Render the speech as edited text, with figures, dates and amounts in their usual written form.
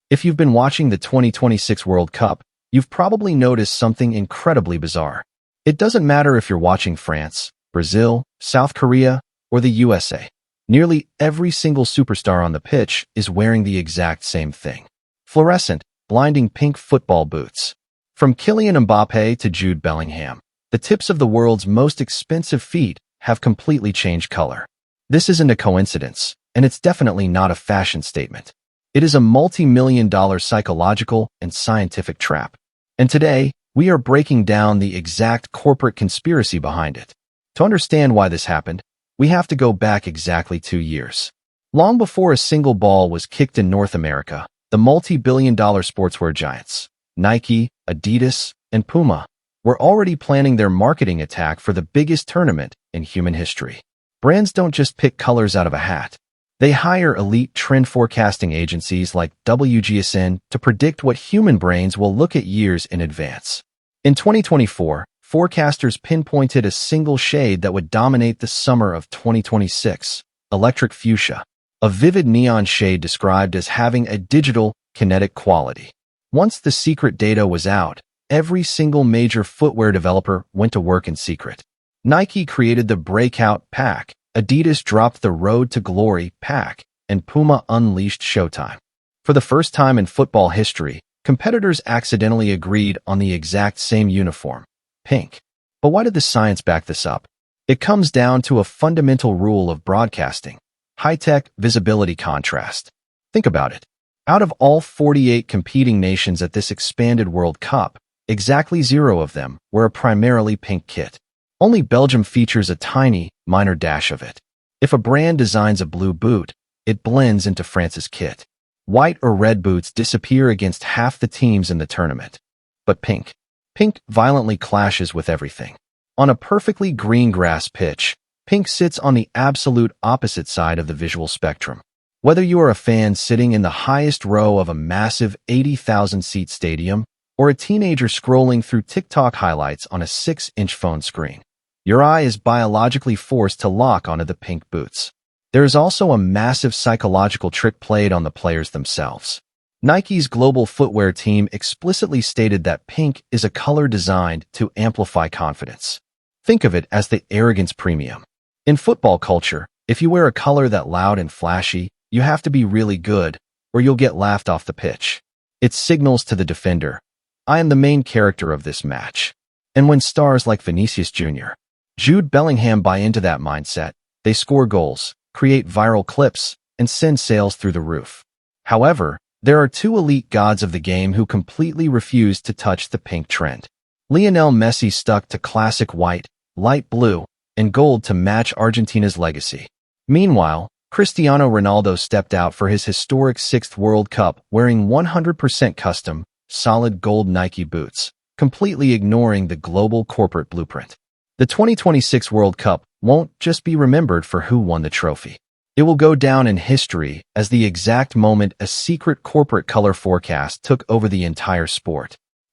If you've been watching the 2026 World Cup, you've probably noticed something incredibly bizarre. It doesn't matter if you're watching France, Brazil, South Korea, or the USA. Nearly every single superstar on the pitch is wearing the exact same thing. Fluorescent, blinding pink football boots. From Kylian Mbappe to Jude Bellingham, the tips of the world's most expensive feet have completely changed color. This isn't a coincidence, and it's definitely not a fashion statement. It is a multi-million-dollar psychological and scientific trap. And today, we are breaking down the exact corporate conspiracy behind it. To understand why this happened, we have to go back exactly 2 years. Long before a single ball was kicked in North America, the multi-billion-dollar sportswear giants, Nike, Adidas, and Puma, were already planning their marketing attack for the biggest tournament in human history. Brands don't just pick colors out of a hat. They hire elite trend forecasting agencies like WGSN to predict what human brains will look at years in advance. In 2024, forecasters pinpointed a single shade that would dominate the summer of 2026, electric fuchsia, a vivid neon shade described as having a digital, kinetic quality. Once the secret data was out, every single major footwear developer went to work in secret. Nike created the Breakout Pack, Adidas dropped the Road to Glory Pack, and Puma unleashed Showtime. For the first time in football history, competitors accidentally agreed on the exact same uniform, pink. But why did the science back this up? It comes down to a fundamental rule of broadcasting: high-tech visibility contrast. Think about it. Out of all 48 competing nations at this expanded World Cup, exactly 0 of them wear a primarily pink kit. Only Belgium features a tiny, minor dash of it. If a brand designs a blue boot, it blends into France's kit. White or red boots disappear against half the teams in the tournament. But pink violently clashes with everything. On a perfectly green grass pitch, pink sits on the absolute opposite side of the visual spectrum. Whether you are a fan sitting in the highest row of a massive 80,000-seat stadium, or a teenager scrolling through TikTok highlights on a 6-inch phone screen, your eye is biologically forced to lock onto the pink boots. There is also a massive psychological trick played on the players themselves. Nike's global footwear team explicitly stated that pink is a color designed to amplify confidence. Think of it as the arrogance premium. In football culture, if you wear a color that's loud and flashy, you have to be really good, or you'll get laughed off the pitch. It signals to the defender, I am the main character of this match. And when stars like Vinicius Jr., Jude Bellingham buy into that mindset, they score goals, create viral clips, and send sales through the roof. However, there are 2 elite gods of the game who completely refuse to touch the pink trend. Lionel Messi stuck to classic white, light blue, and gold to match Argentina's legacy. Meanwhile, Cristiano Ronaldo stepped out for his historic 6th World Cup wearing 100% custom, solid gold Nike boots, completely ignoring the global corporate blueprint. The 2026 World Cup won't just be remembered for who won the trophy. It will go down in history as the exact moment a secret corporate color forecast took over the entire sport.